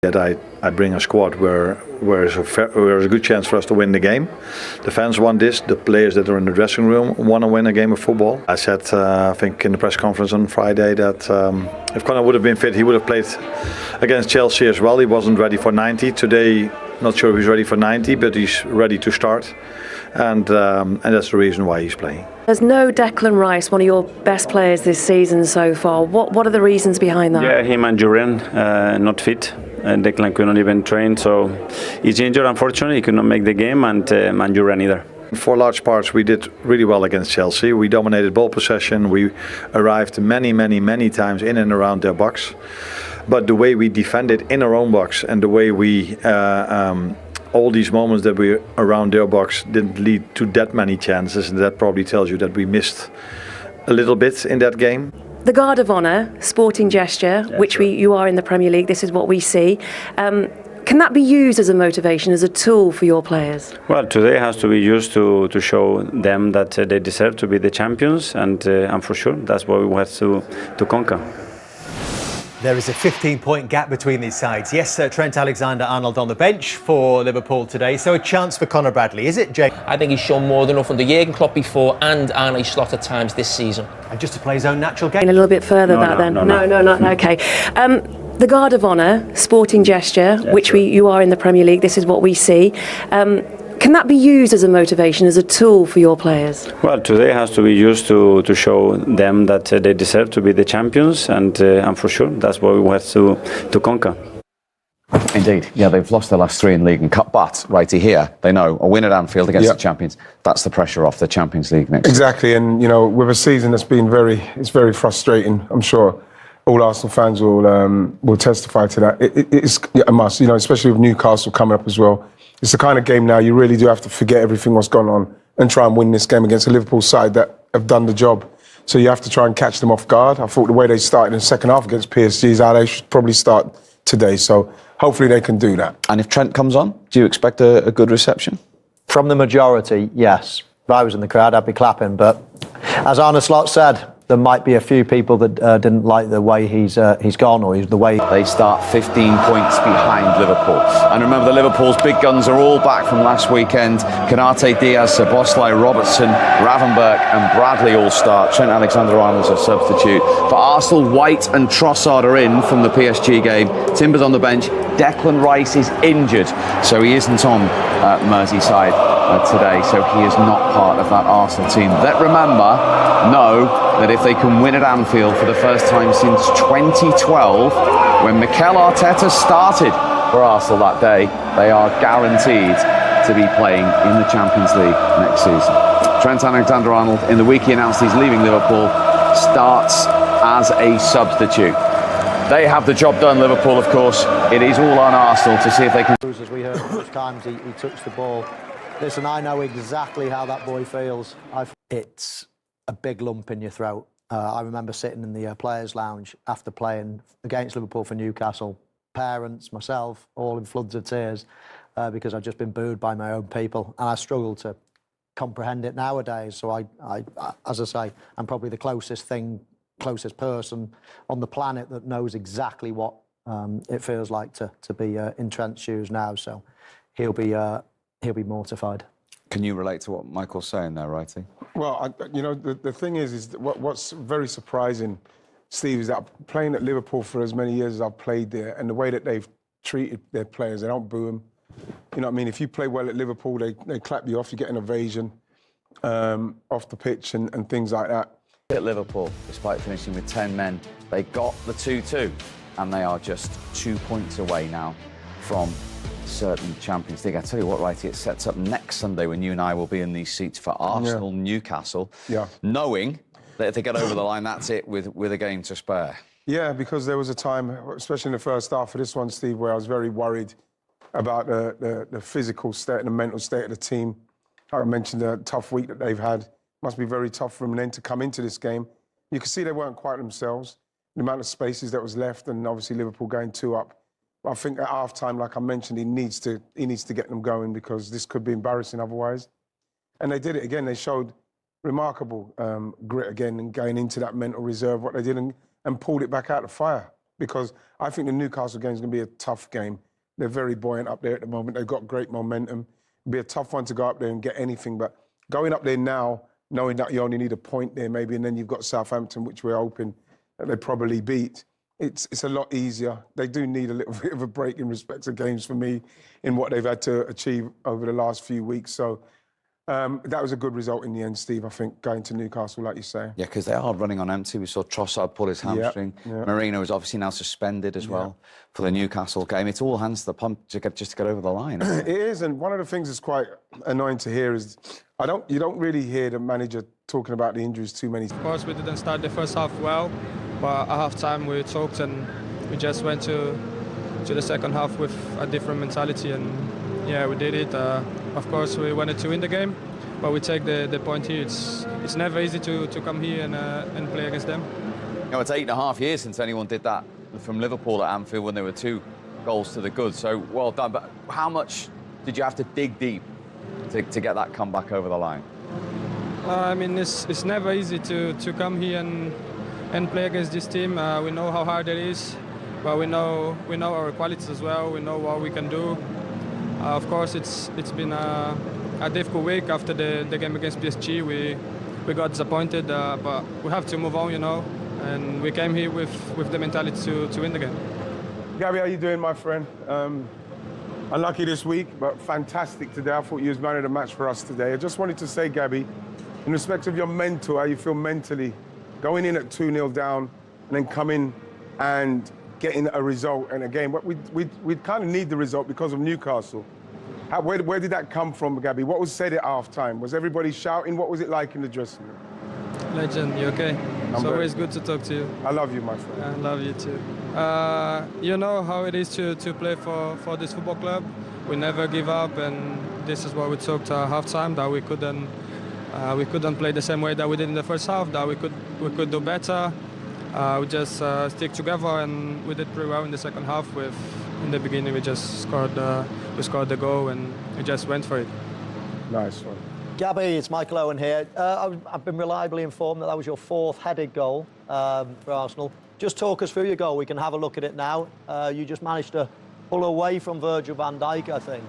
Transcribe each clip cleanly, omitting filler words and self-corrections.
That I bring a squad where there's a good chance for us to win the game. The fans want this. The players that are in the dressing room want to win a game of football. I said, I think in the press conference on Friday, that if Conor would have been fit, he would have played against Chelsea as well. He wasn't ready for 90. Today, not sure if he's ready for 90, but he's ready to start. And that's the reason why he's playing. There's no Declan Rice, one of your best players this season so far. What are the reasons behind that? Yeah, him and Julian not fit. Declan could not even train, so he's injured. Unfortunately, he could not make the game, and Julian either. For large parts, we did really well against Chelsea. We dominated ball possession. We arrived many times in and around their box. But the way we defended in our own box and the way we all these moments that we around their box didn't lead to that many chances, and that probably tells you that we missed a little bit in that game. The Guard of Honour, sporting gesture, which you are in the Premier League, this is what we see. Can that be used as a motivation, as a tool for your players? Well, today has to be used to show them that they deserve to be the champions, and for sure that's what we have to conquer. There is a 15-point gap between these sides. Yes, Trent Alexander-Arnold on the bench for Liverpool today, so a chance for Conor Bradley, is it, Jay? I think he's shown more than enough under Jurgen Klopp before and Arne Slot at times this season. And just to play his own natural game. A little bit further No, okay. The Guard of Honour, sporting gesture, which you are in the Premier League, this is what we see. Can that be used as a motivation, as a tool for your players? Well, today has to be used to show them that they deserve to be the champions, and for sure that's what we have to conquer. Indeed, yeah, they've lost their last 3 in league and cup, but righty here, they know a win at Anfield against the champions, that's the pressure off the Champions League next Exactly, and you know, with a season that's been it's very frustrating, I'm sure all Arsenal fans will testify to that. It's a must, you know, especially with Newcastle coming up as well. It's the kind of game now you really do have to forget everything what's gone on and try and win this game against a Liverpool side that have done the job. So you have to try and catch them off guard. I thought the way they started in the second half against PSG is how they should probably start today. So hopefully they can do that. And if Trent comes on, do you expect a good reception? From the majority, yes. If I was in the crowd, I'd be clapping. But as Arne Slot said, there might be a few people that didn't like the way he's gone, or the way they start 15 points behind Liverpool. And remember, the Liverpool's big guns are all back from last weekend. Canate, Diaz, Szoboszlai, Robertson, Ravenberg and Bradley all start. Trent Alexander-Arnold's a substitute. For Arsenal, White and Trossard are in from the PSG game. Timber's on the bench. Declan Rice is injured, so he isn't on Merseyside today, so he is not part of that Arsenal team. That, remember, know that if they can win at Anfield for the first time since 2012, when Mikel Arteta started for Arsenal that day, they are guaranteed to be playing in the Champions League next season. Trent Alexander-Arnold, in the week he announced he's leaving Liverpool, starts as a substitute. They have the job done, Liverpool, of course. It is all on Arsenal to see if they can... As we heard how much times he touched the ball. Listen, I know exactly how that boy feels. It's a big lump in your throat. I remember sitting in the players' lounge after playing against Liverpool for Newcastle. Parents, myself, all in floods of tears because I'd just been booed by my own people, and I struggle to comprehend it nowadays. So I as I say, I'm probably the closest person on the planet that knows exactly what it feels like to be in Trent's shoes now. So he'll be mortified. Can you relate to what Michael's saying there, Righty? Well, you know, the thing is that what's very surprising, Steve, is that playing at Liverpool for as many years as I've played there, and the way that they've treated their players, they don't boo them. You know what I mean? If you play well at Liverpool, they clap you off, you get an ovation off the pitch and things like that. At Liverpool, despite finishing with 10 men, they got the 2-2, and they are just 2 points away now from certain Champions League. I tell you what, Righty, it sets up next Sunday when you and I will be in these seats for Arsenal, Newcastle, knowing that if they get over the line, that's it with a game to spare. Yeah, because there was a time, especially in the first half of this one, Steve, where I was very worried about the physical state and the mental state of the team. I mentioned the tough week that they've had. Must be very tough for them then to come into this game. You could see they weren't quite themselves. The amount of spaces that was left, and obviously Liverpool going 2 up. I think at half-time, like I mentioned, he needs to get them going, because this could be embarrassing otherwise. And they did it again. They showed remarkable grit again and going into that mental reserve, what they did, and pulled it back out of fire. because I think the Newcastle game is going to be a tough game. They're very buoyant up there at the moment. They've got great momentum. It'll be a tough one to go up there and get anything, but going up there now, knowing that you only need a point there maybe, and then you've got Southampton, which we're hoping that they probably beat, it's a lot easier. They do need a little bit of a break in respect to games for me in what they've had to achieve over the last few weeks. So that was a good result in the end, Steve, I think, going to Newcastle, like you say. Yeah, because they are running on empty. We saw Trossard pull his hamstring. Yeah. Marino is obviously now suspended as well for the Newcastle game. It's all hands to the pump just to get over the line. It is, and one of the things that's quite annoying to hear is you don't really hear the manager talking about the injuries too many. Of course, we didn't start the first half well, but at half-time we talked and we just went to the second half with a different mentality, and yeah, we did it. Of course, we wanted to win the game, but we take the point here. It's never easy to come here and play against them. You know, it's 8.5 years since anyone did that from Liverpool at Anfield when there were 2 goals to the good. So well done. But how much did you have to dig deep to get that comeback over the line? I mean, it's never easy to come here and play against this team. We know how hard it is, but we know our qualities as well. We know what we can do. Of course, it's been a difficult week after the game against PSG. We got disappointed, but we have to move on, you know. And we came here with the mentality to win the game. Gabby, how you doing, my friend? Unlucky this week, but fantastic today. I thought you was man of the match for us today. I just wanted to say, Gabby, in respect of your mental, how you feel mentally, going in at 2-0 down and then coming and getting a result in a game. We kind of need the result because of Newcastle. Where did that come from, Gabby? What was said at half-time? Was everybody shouting? What was it like in the dressing room? Legend, you okay? It's always good to talk to you. I love you, my friend. I love you too. You know how it is to play for this football club. We never give up, and this is what we talked at half-time, that we couldn't play the same way that we did in the first half, that we could do better. We just stick together, and we did pretty well in the second half. In the beginning, we just scored the goal, and we just went for it. Nice one. Gabby, it's Mikel Owen here. I've been reliably informed that was your 4th headed goal for Arsenal. Just talk us through your goal. We can have a look at it now. You just managed to pull away from Virgil van Dijk, I think,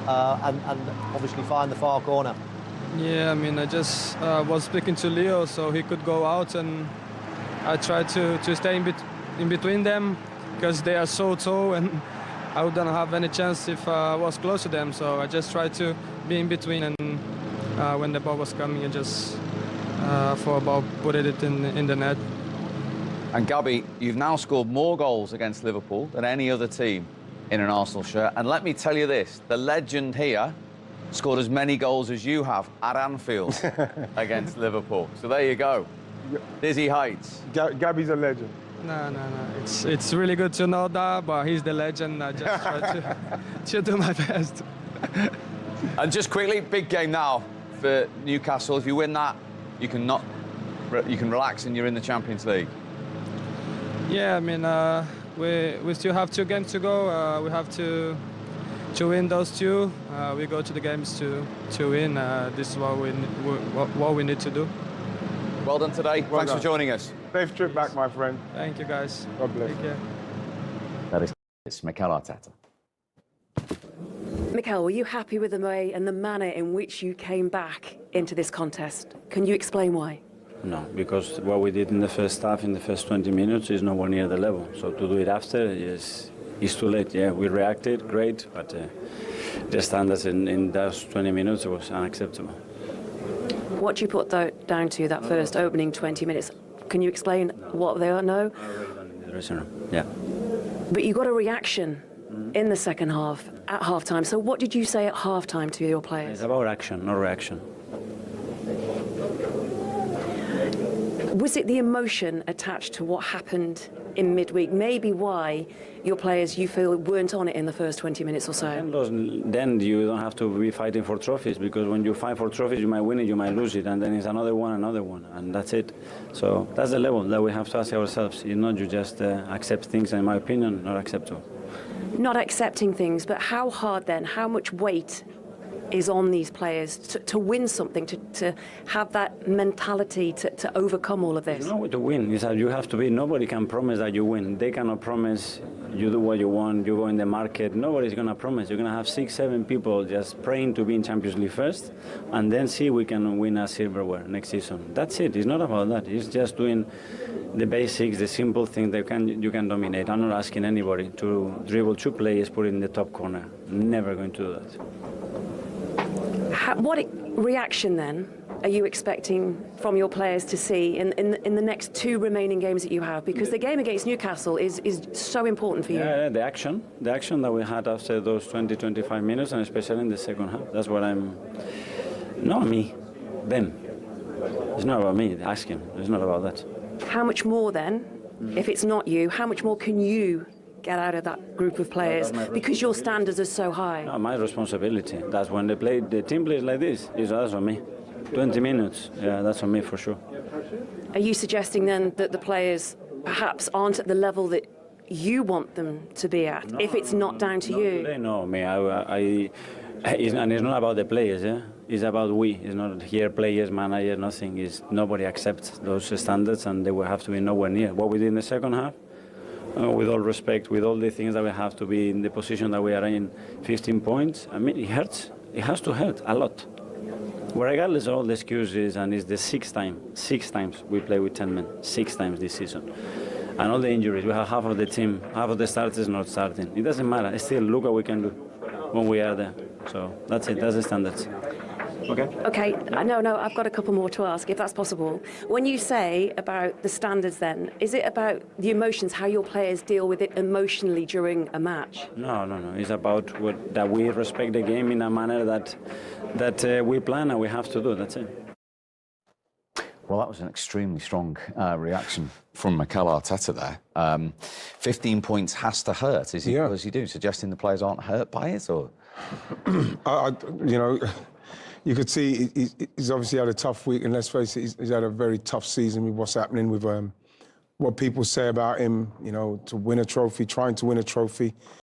and obviously find the far corner. Yeah, I mean, I just was speaking to Leo so he could go out, and I tried to stay in between them because they are so tall, and I wouldn't have any chance if I was close to them. So I just tried to be in between, and when the ball was coming, I just thought about putting it in the net. And Gabby, you've now scored more goals against Liverpool than any other team in an Arsenal shirt. And let me tell you this, the legend here scored as many goals as you have at Anfield against Liverpool. So there you go. Dizzy heights. Gabby's a legend. No. It's really good to know that, but he's the legend. I just try to do my best. And just quickly, big game now for Newcastle. If you win that, you can relax and you're in the Champions League. Yeah, I mean, we still have 2 games to go. We have to win those 2. We go to the games to win. This is what we need to do. Well done today. Thanks for joining us. Safe trip back, my friend. Thank you, guys. God bless. Take care. That is Mikel Arteta. Mikel, were you happy with the way and the manner in which you came back into this contest? Can you explain why? No, because what we did in the first half, in the first 20 minutes, is nowhere near the level. So to do it after is too late. Yeah, we reacted, great, but the standards in those 20 minutes was unacceptable. What do you put down to that first opening 20 minutes? Can you explain what they are? No? In the dressing room, yeah. But you got a reaction in the second half, at half-time. So what did you say at half-time to your players? It's about action, not reaction. Was it the emotion attached to what happened in midweek? Maybe why your players, you feel, weren't on it in the first 20 minutes or so? Then you don't have to be fighting for trophies, because when you fight for trophies, you might win it, you might lose it, and then it's another one, and that's it. So that's the level that we have to ask ourselves. You know, you just accept things, and in my opinion, not acceptable. Not accepting things, but how hard then? How much weight is on these players to win something, to have that mentality to overcome all of this? It's not to win. It's that you have to be. Nobody can promise that you win. They cannot promise you do what you want, you go in the market. Nobody's going to promise. You're going to have 6-7 people just praying to be in Champions League first and then see we can win a silverware next season. That's it. It's not about that. It's just doing the basics, the simple things that you can dominate. I'm not asking anybody to dribble 2 players, put it in the top corner. Never going to do that. What reaction then are you expecting from your players to see in the next 2 remaining games that you have? Because the game against Newcastle is so important for you. Yeah, the action that we had after those 20-25 minutes, and especially in the second half. That's what I'm. Not me, them. It's not about me. Ask him. It's not about that. How much more then, if it's not you, how much more can you get out of that group of players because your standards are so high? No, my responsibility. That's when the team plays like this. That's on me. 20 minutes. Yeah, that's on me for sure. Are you suggesting then that the players perhaps aren't at the level that you want them to be at, if it's not down to you? They know me. And it's not about the players. Yeah, it's about we. It's not here players, manager, nothing. Is nobody accepts those standards, and they will have to be nowhere near what we did in the second half. With all respect, with all the things that we have to be in the position that we are in, 15 points. I mean, it hurts. It has to hurt a lot. Regardless of all the excuses, and it's the 6 times we play with 10 men, 6 times this season. And all the injuries, we have half of the team, half of the starters not starting. It doesn't matter. Still, look what we can do when we are there. So that's it. That's the standards. Okay. Okay. No, I've got a couple more to ask, if that's possible. When you say about the standards then, is it about the emotions, how your players deal with it emotionally during a match? No. It's about that we respect the game in a manner that we plan and we have to do. That's it. Well, that was an extremely strong reaction from Mikel Arteta there. 15 points has to hurt, as you do, suggesting the players aren't hurt by it, or? You could see he's obviously had a tough week, and let's face it, he's had a very tough season with what's happening with what people say about him, to win a trophy, trying to win a trophy.